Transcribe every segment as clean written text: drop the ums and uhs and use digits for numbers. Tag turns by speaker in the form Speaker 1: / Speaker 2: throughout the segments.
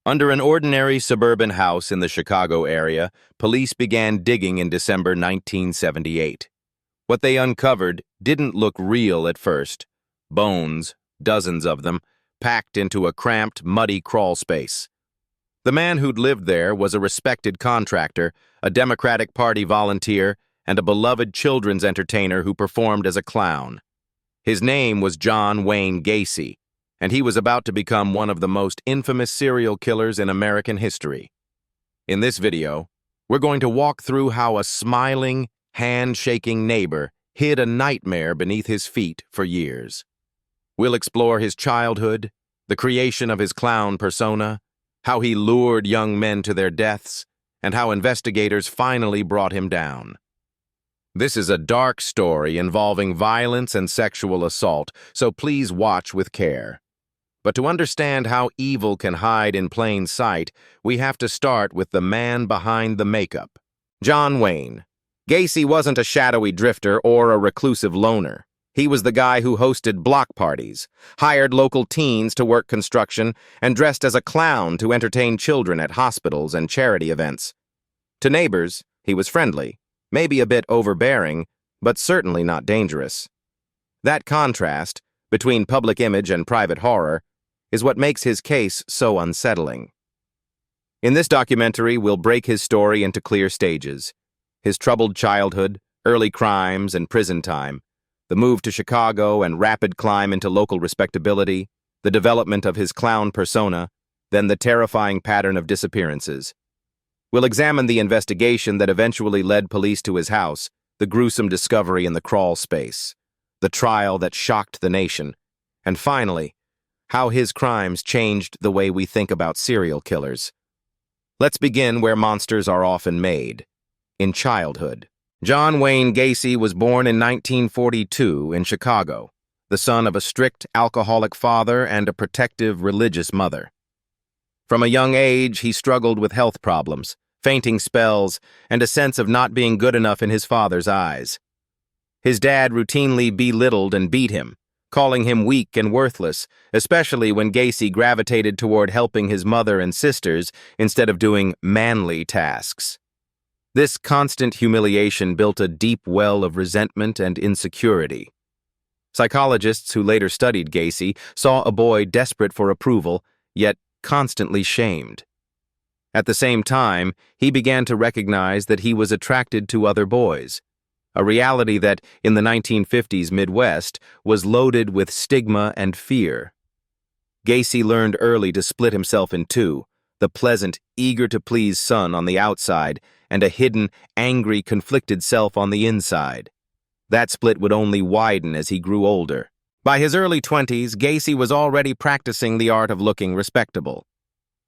Speaker 1: Under an ordinary suburban house in the Chicago area, police began digging in December 1978. What they uncovered didn't look real at first. Bones, dozens of them, packed into a cramped, muddy crawl space. The man who'd lived there was a respected contractor, a Democratic Party volunteer, and a beloved children's entertainer who performed as a clown. His name was John Wayne Gacy, and he was about to become one of the most infamous serial killers in American history. In this video, we're going to walk through how a smiling, hand-shaking neighbor hid a nightmare beneath his feet for years. We'll explore his childhood, the creation of his clown persona, how he lured young men to their deaths, and how investigators finally brought him down. This is a dark story involving violence and sexual assault, so please watch with care. But to understand how evil can hide in plain sight, we have to start with the man behind the makeup. John Wayne. Gacy wasn't a shadowy drifter or a reclusive loner. He was the guy who hosted block parties, hired local teens to work construction, and dressed as a clown to entertain children at hospitals and charity events. To neighbors, he was friendly, maybe a bit overbearing, but certainly not dangerous. That contrast, between public image and private horror, is what makes his case so unsettling. In this documentary, we'll break his story into clear stages: his troubled childhood, early crimes, and prison time, the move to Chicago and rapid climb into local respectability, the development of his clown persona, then the terrifying pattern of disappearances. We'll examine the investigation that eventually led police to his house, the gruesome discovery in the crawl space, the trial that shocked the nation, and finally, how his crimes changed the way we think about serial killers. Let's begin where monsters are often made: in childhood. John Wayne Gacy was born in 1942 in Chicago, the son of a strict alcoholic father and a protective religious mother. From a young age, he struggled with health problems, fainting spells, and a sense of not being good enough in his father's eyes. His dad routinely belittled and beat him, calling him weak and worthless, especially when Gacy gravitated toward helping his mother and sisters instead of doing manly tasks. This constant humiliation built a deep well of resentment and insecurity. Psychologists who later studied Gacy saw a boy desperate for approval, yet constantly shamed. At the same time, he began to recognize that he was attracted to other boys, a reality that, in the 1950s Midwest, was loaded with stigma and fear. Gacy learned early to split himself in two: the pleasant, eager-to-please son on the outside, and a hidden, angry, conflicted self on the inside. That split would only widen as he grew older. By his early 20s, Gacy was already practicing the art of looking respectable.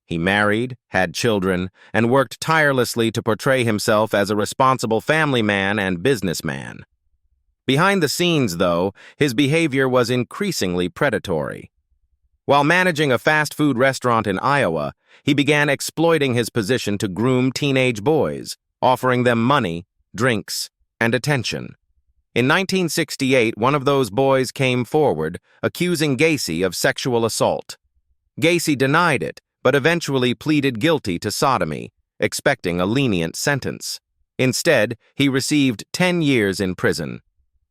Speaker 1: He married, had children, and worked tirelessly to portray himself as a responsible family man and businessman. Behind the scenes, though, his behavior was increasingly predatory. While managing a fast food restaurant in Iowa, he began exploiting his position to groom teenage boys, offering them money, drinks, and attention. In 1968, one of those boys came forward, accusing Gacy of sexual assault. Gacy denied it, but eventually pleaded guilty to sodomy, expecting a lenient sentence. Instead, he received 10 years in prison.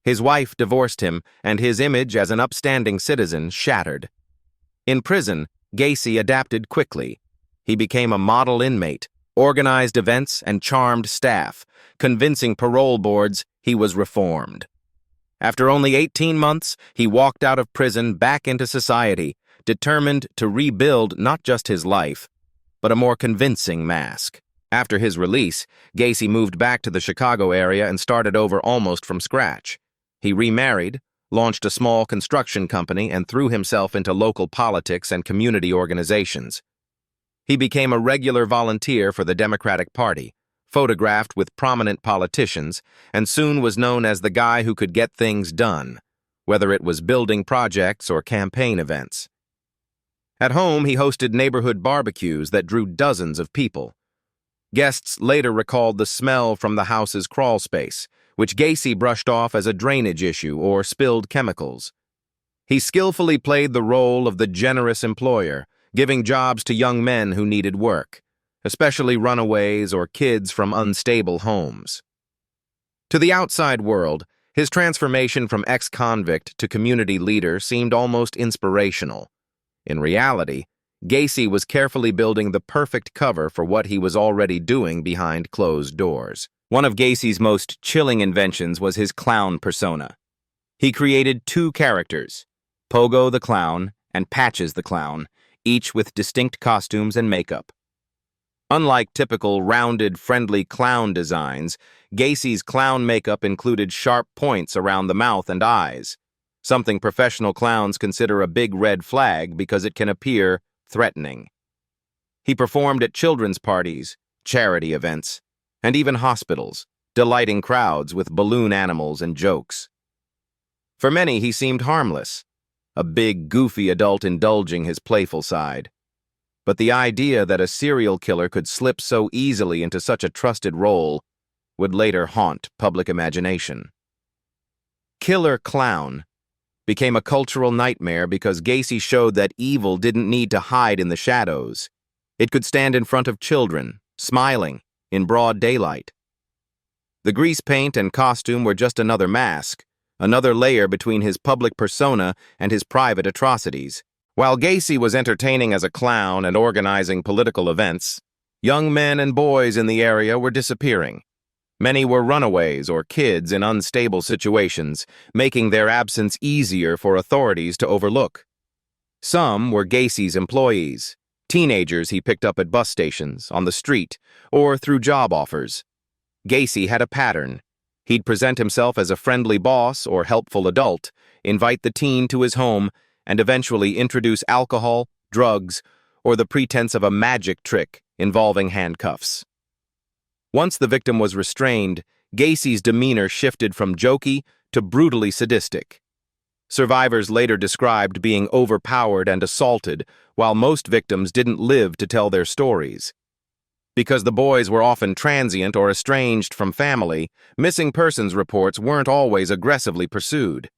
Speaker 1: His wife divorced him, and his image as an upstanding citizen shattered. In prison, Gacy adapted quickly. He became a model inmate, organized events, and charmed staff, convincing parole boards he was reformed. After only 18 months, he walked out of prison back into society, determined to rebuild not just his life, but a more convincing mask. After his release, Gacy moved back to the Chicago area and started over almost from scratch. He remarried, launched a small construction company, and threw himself into local politics and community organizations. He became a regular volunteer for the Democratic Party, photographed with prominent politicians, and soon was known as the guy who could get things done, whether it was building projects or campaign events. At home, he hosted neighborhood barbecues that drew dozens of people. Guests later recalled the smell from the house's crawl space, which Gacy brushed off as a drainage issue or spilled chemicals. He skillfully played the role of the generous employer, giving jobs to young men who needed work, especially runaways or kids from unstable homes. To the outside world, his transformation from ex-convict to community leader seemed almost inspirational. In reality, Gacy was carefully building the perfect cover for what he was already doing behind closed doors. One of Gacy's most chilling inventions was his clown persona. He created two characters, Pogo the Clown and Patches the Clown, each with distinct costumes and makeup. Unlike typical rounded, friendly clown designs, Gacy's clown makeup included sharp points around the mouth and eyes, something professional clowns consider a big red flag because it can appear threatening. He performed at children's parties, charity events, and even hospitals, delighting crowds with balloon animals and jokes. For many, he seemed harmless, a big, goofy adult indulging his playful side. But the idea that a serial killer could slip so easily into such a trusted role would later haunt public imagination. Killer Clown became a cultural nightmare because Gacy showed that evil didn't need to hide in the shadows. It could stand in front of children, smiling, in broad daylight. The grease paint and costume were just another mask, another layer between his public persona and his private atrocities. While Gacy was entertaining as a clown and organizing political events, young men and boys in the area were disappearing. Many were runaways or kids in unstable situations, making their absence easier for authorities to overlook. Some were Gacy's employees, teenagers he picked up at bus stations, on the street, or through job offers. Gacy had a pattern. He'd present himself as a friendly boss or helpful adult, invite the teen to his home, and eventually introduce alcohol, drugs, or the pretense of a magic trick involving handcuffs. Once the victim was restrained, Gacy's demeanor shifted from jokey to brutally sadistic. Survivors later described being overpowered and assaulted, while most victims didn't live to tell their stories. Because the boys were often transient or estranged from family, missing persons reports weren't always aggressively pursued.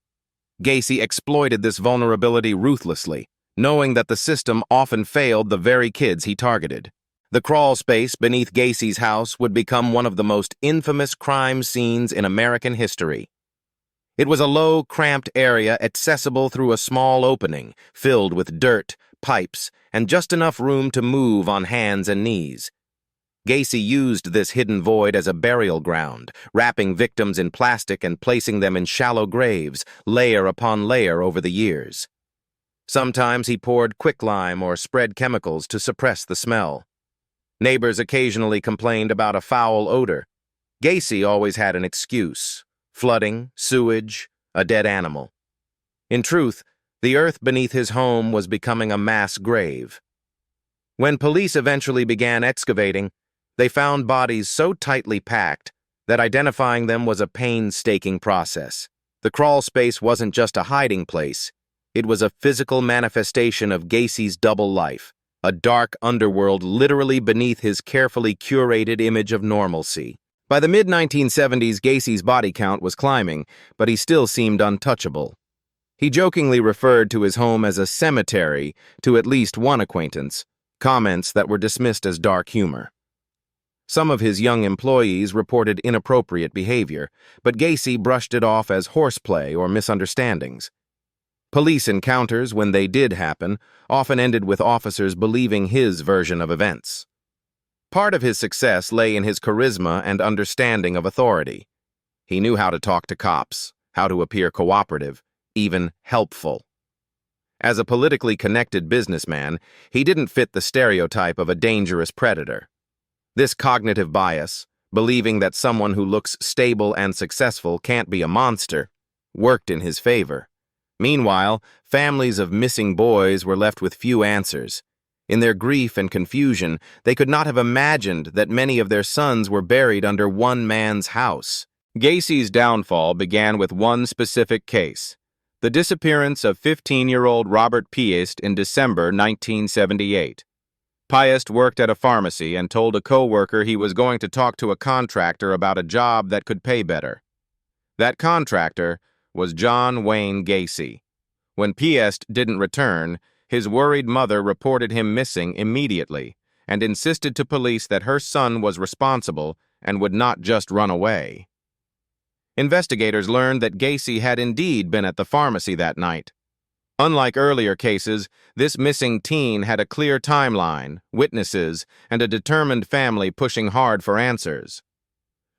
Speaker 1: Gacy exploited this vulnerability ruthlessly, knowing that the system often failed the very kids he targeted. The crawl space beneath Gacy's house would become one of the most infamous crime scenes in American history. It was a low, cramped area accessible through a small opening, filled with dirt, pipes, and just enough room to move on hands and knees. Gacy used this hidden void as a burial ground, wrapping victims in plastic and placing them in shallow graves, layer upon layer over the years. Sometimes he poured quicklime or spread chemicals to suppress the smell. Neighbors occasionally complained about a foul odor. Gacy always had an excuse: flooding, sewage, a dead animal. In truth, the earth beneath his home was becoming a mass grave. When police eventually began excavating, they found bodies so tightly packed that identifying them was a painstaking process. The crawl space wasn't just a hiding place. It was a physical manifestation of Gacy's double life, a dark underworld literally beneath his carefully curated image of normalcy. By the mid-1970s, Gacy's body count was climbing, but he still seemed untouchable. He jokingly referred to his home as a cemetery to at least one acquaintance, comments that were dismissed as dark humor. Some of his young employees reported inappropriate behavior, but Gacy brushed it off as horseplay or misunderstandings. Police encounters, when they did happen, often ended with officers believing his version of events. Part of his success lay in his charisma and understanding of authority. He knew how to talk to cops, how to appear cooperative, even helpful. As a politically connected businessman, he didn't fit the stereotype of a dangerous predator. This cognitive bias, believing that someone who looks stable and successful can't be a monster, worked in his favor. Meanwhile, families of missing boys were left with few answers. In their grief and confusion, they could not have imagined that many of their sons were buried under one man's house. Gacy's downfall began with one specific case: the disappearance of 15-year-old Robert Piest in December 1978. Piest worked at a pharmacy and told a co-worker he was going to talk to a contractor about a job that could pay better. That contractor was John Wayne Gacy. When Piest didn't return, His worried mother reported him missing immediately and insisted to police that her son was responsible and would not just run away. Investigators learned that Gacy had indeed been at the pharmacy that night. Unlike earlier cases, this missing teen had a clear timeline, witnesses, and a determined family pushing hard for answers.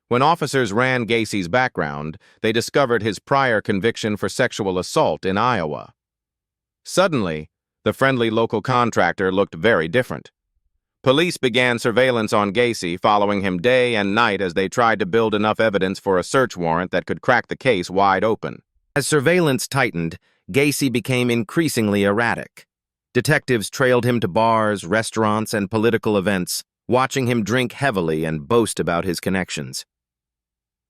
Speaker 1: When officers ran Gacy's background, they discovered his prior conviction for sexual assault in Iowa. Suddenly, the friendly local contractor looked very different. Police began surveillance on Gacy, following him day and night as they tried to build enough evidence for a search warrant that could crack the case wide open. As surveillance tightened, Gacy became increasingly erratic. Detectives trailed him to bars, restaurants, and political events, watching him drink heavily and boast about his connections.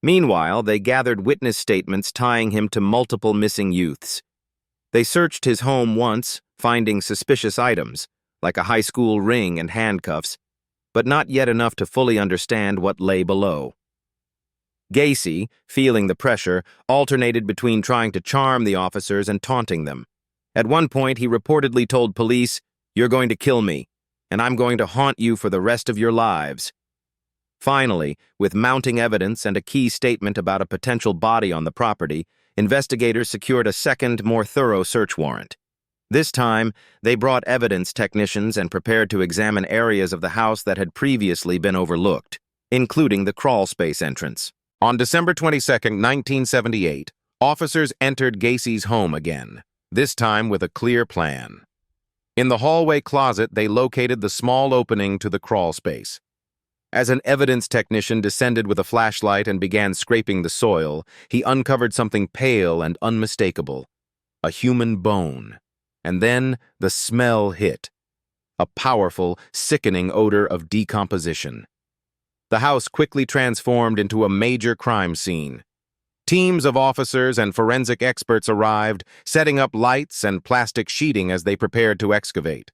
Speaker 1: Meanwhile, they gathered witness statements tying him to multiple missing youths. They searched his home once, finding suspicious items, like a high school ring and handcuffs, but not yet enough to fully understand what lay below. Gacy, feeling the pressure, alternated between trying to charm the officers and taunting them. At one point, he reportedly told police, "You're going to kill me, and I'm going to haunt you for the rest of your lives." Finally, with mounting evidence and a key statement about a potential body on the property, investigators secured a second, more thorough search warrant. This time, they brought evidence technicians and prepared to examine areas of the house that had previously been overlooked, including the crawlspace entrance. On December 22, 1978, officers entered Gacy's home again, this time with a clear plan. In the hallway closet, they located the small opening to the crawlspace. As an evidence technician descended with a flashlight and began scraping the soil, he uncovered something pale and unmistakable, a human bone. And then the smell hit, a powerful, sickening odor of decomposition. The house quickly transformed into a major crime scene. Teams of officers and forensic experts arrived, setting up lights and plastic sheeting as they prepared to excavate.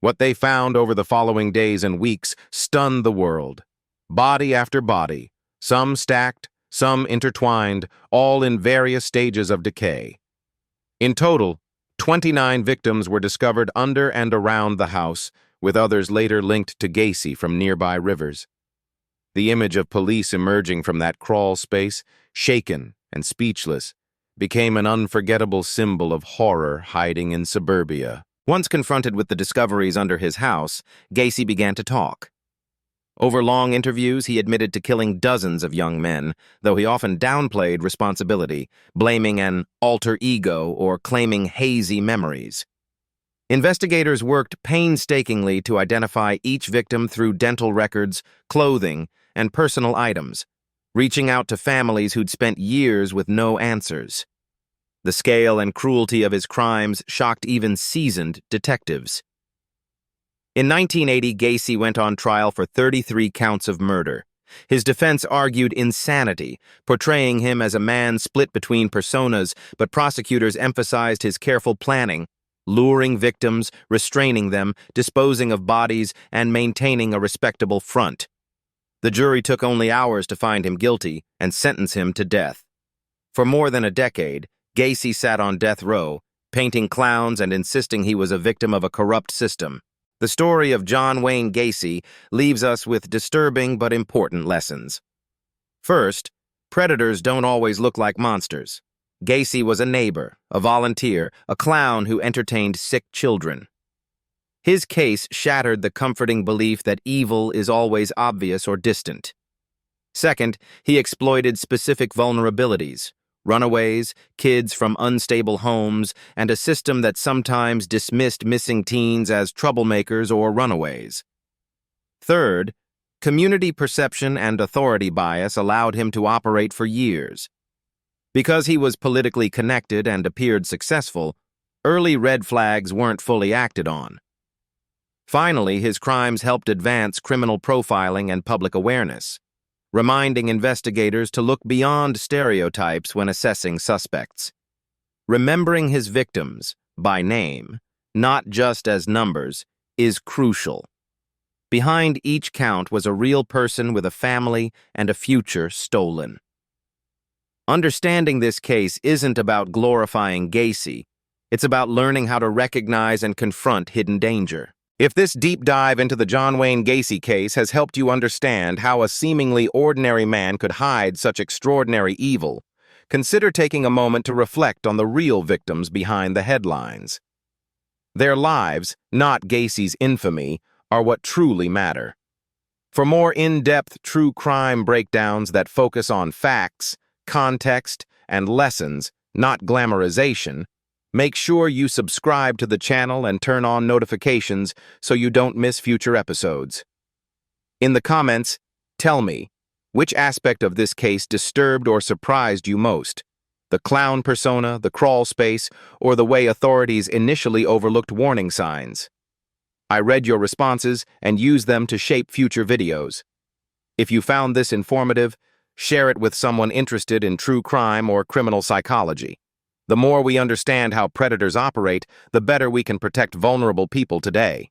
Speaker 1: What they found over the following days and weeks stunned the world. Body after body, some stacked, some intertwined, all in various stages of decay. In total, 29 victims were discovered under and around the house, with others later linked to Gacy from nearby rivers. The image of police emerging from that crawl space, shaken and speechless, became an unforgettable symbol of horror hiding in suburbia. Once confronted with the discoveries under his house, Gacy began to talk. Over long interviews, he admitted to killing dozens of young men, though he often downplayed responsibility, blaming an alter ego or claiming hazy memories. Investigators worked painstakingly to identify each victim through dental records, clothing, and personal items, reaching out to families who'd spent years with no answers. The scale and cruelty of his crimes shocked even seasoned detectives. In 1980, Gacy went on trial for 33 counts of murder. His defense argued insanity, portraying him as a man split between personas, but prosecutors emphasized his careful planning, luring victims, restraining them, disposing of bodies, and maintaining a respectable front. The jury took only hours to find him guilty and sentence him to death. For more than a decade, Gacy sat on death row, painting clowns and insisting he was a victim of a corrupt system. The story of John Wayne Gacy leaves us with disturbing but important lessons. First, predators don't always look like monsters. Gacy was a neighbor, a volunteer, a clown who entertained sick children. His case shattered the comforting belief that evil is always obvious or distant. Second, he exploited specific vulnerabilities: runaways, kids from unstable homes, and a system that sometimes dismissed missing teens as troublemakers or runaways. Third, community perception and authority bias allowed him to operate for years. Because he was politically connected and appeared successful, early red flags weren't fully acted on. Finally, his crimes helped advance criminal profiling and public awareness, reminding investigators to look beyond stereotypes when assessing suspects. Remembering his victims by name, not just as numbers, is crucial. Behind each count was a real person with a family and a future stolen. Understanding this case isn't about glorifying Gacy, It's about learning how to recognize and confront hidden danger. If this deep dive into the John Wayne Gacy case has helped you understand how a seemingly ordinary man could hide such extraordinary evil, consider taking a moment to reflect on the real victims behind the headlines. Their lives, not Gacy's infamy, are what truly matter. For more in-depth true crime breakdowns that focus on facts, context, and lessons, not glamorization, make sure you subscribe to the channel and turn on notifications so you don't miss future episodes. In the comments, tell me, which aspect of this case disturbed or surprised you most? The clown persona, the crawl space, or the way authorities initially overlooked warning signs? I read your responses and used them to shape future videos. If you found this informative, share it with someone interested in true crime or criminal psychology. The more we understand how predators operate, the better we can protect vulnerable people today.